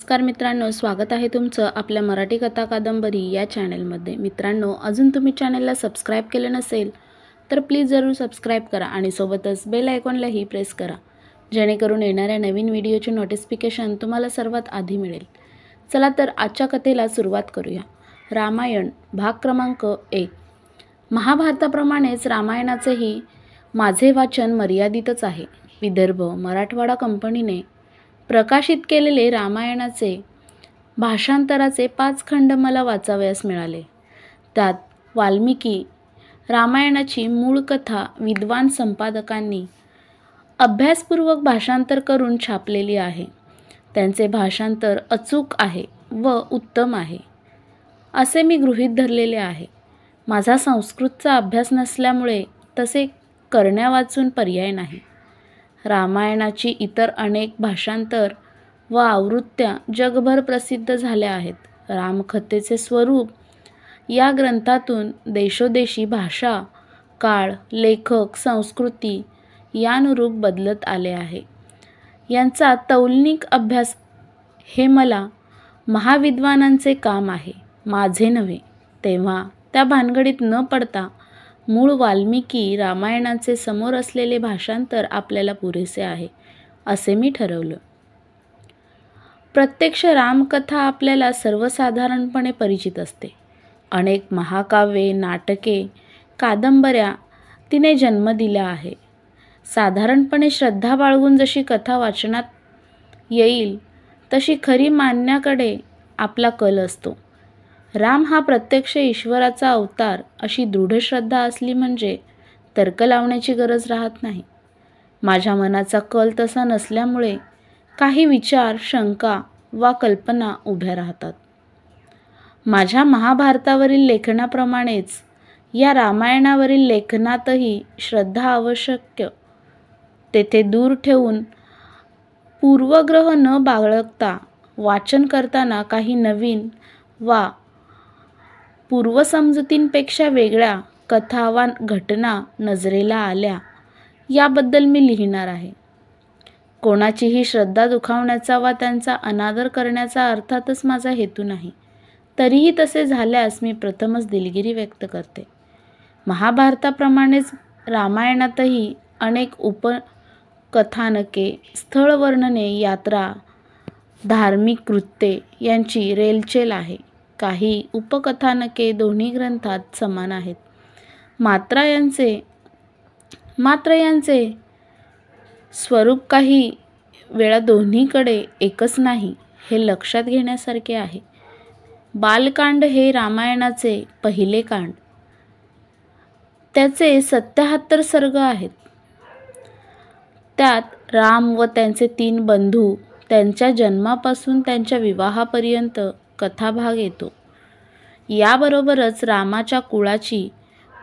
नमस्कार मित्रांनो, स्वागत आहे तुमचं आपल्या मराठी कथा कादंबरी या चॅनलमध्ये। मित्रांनो, अजून तुम्ही चॅनलला सबस्क्राईब केलं नसेल तर प्लीज जरूर सबस्क्राईब करा आणि सोबतच बेल आयकॉनलाही प्रेस करा, जेणेकरून येणाऱ्या नवीन व्हिडिओचे नोटिफिकेशन तुम्हाला सर्वात आधी मिळेल। चला तर आजच्या कथेला सुरुवात करूया। रामायण भाग क्रमांक 1। महाभारताप्रमाणेच रामायणाचेही माझे वाचन मर्यादितच आहे। विदर्भ मराठवाडा कंपनीने प्रकाशित केलेले रामायणाचे भाषांतराचे 5 खंड मला वाचावयास मिळाले। त्यात वाल्मिकी रामायणाची मूळ कथा विद्वान संपादकांनी अभ्यासपूर्वक भाषांतर करून छापलेली आहे। त्यांचे भाषांतर अचूक आहे व उत्तम आहे असे मी गृहीत धरलेले आहे। माझा संस्कृतचा अभ्यास नसल्यामुळे तसे करण्यावाचून पर्याय नाही। रामायणाची इतर अनेक भाषांतर व आवृत्त्या जगभर प्रसिद्ध झाल्या आहेत। रामकथेचे स्वरूप या ग्रंथातून देशोदेशी भाषा, काळ, लेखक, संस्कृती यानुरूप बदलत आले आहे। यांचा तौलनिक अभ्यास हे मला महाविद्वानांचे काम आहे, माझे नव्हे। तेव्हा त्या भानगडीत न पडता मूळ वाल्मिकी रामायणाचे समोर असलेले भाषांतर आपल्याला पुरेसे आहे असे मी ठरवलं। प्रत्यक्ष रामकथा आपल्याला सर्वसाधारणपणे परिचित असते। अनेक महाकाव्ये, नाटके, कादंबऱ्या तिने जन्म दिला आहे। साधारणपणे श्रद्धा बाळगून जशी कथा वाचनात येईल तशी खरी मानण्याकडे आपला कल असतो। राम हा प्रत्यक्ष ईश्वराचा अवतार अशी दृढ श्रद्धा असली म्हणजे तर्क लावण्याची गरज राहत नाही। माझ्या मनाचा कल तसा नसल्यामुळे काही विचार, शंका वा कल्पना उभ्या राहतात। माझ्या महाभारतावरील लेखनाप्रमाणेच या रामायणावरील लेखनातही श्रद्धा आवश्यक, तेथे दूर ठेवून पूर्वग्रह न बाळगता वाचन करताना काही नवीन वा पूर्वसमजुतींपेक्षा वेगळ्या कथा वा घटना नजरेला आल्या याबद्दल मी लिहिणार आहे। कोणाचीही श्रद्धा दुखावण्याचा वा त्यांचा अनादर करण्याचा अर्थातच माझा हेतू नाही। तरीही तसे झाल्यास मी प्रथमच दिलगिरी व्यक्त करते। महाभारताप्रमाणेच रामायणातही अनेक उपकथानके, स्थळवर्णने, यात्रा, धार्मिक कृत्ये यांची रेलचेल आहे। काही उपकथानके दोन्ही ग्रंथात समान आहेत, मात्र यांचे स्वरूप काही वेळा दोन्हीकडे एकच नाही हे लक्षात घेण्यासारखे आहे। बालकांड हे रामायणाचे पहिले कांड। त्याचे 77 सर्ग आहेत। त्यात राम व त्यांचे 3 बंधू त्यांच्या जन्मापासून त्यांच्या विवाहापर्यंत कथाभाग येतो। याबरोबरच रामाच्या कुळाची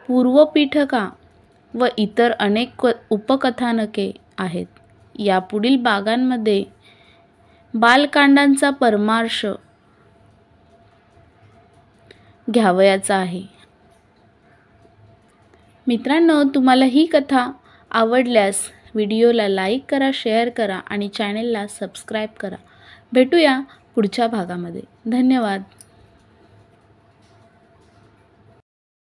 पूर्वपीठिका व इतर अनेक उपकथानके आहेत। यापुढील भागांमध्ये बालकांडांचा परामर्श घ्यावयाचा आहे। मित्रांनो, तुम्हाला ही कथा आवडल्यास व्हिडिओला लाईक करा, शेअर करा आणि चॅनलला सबस्क्राईब करा। भेटूया पुढच्या भागामध्ये। धन्यवाद।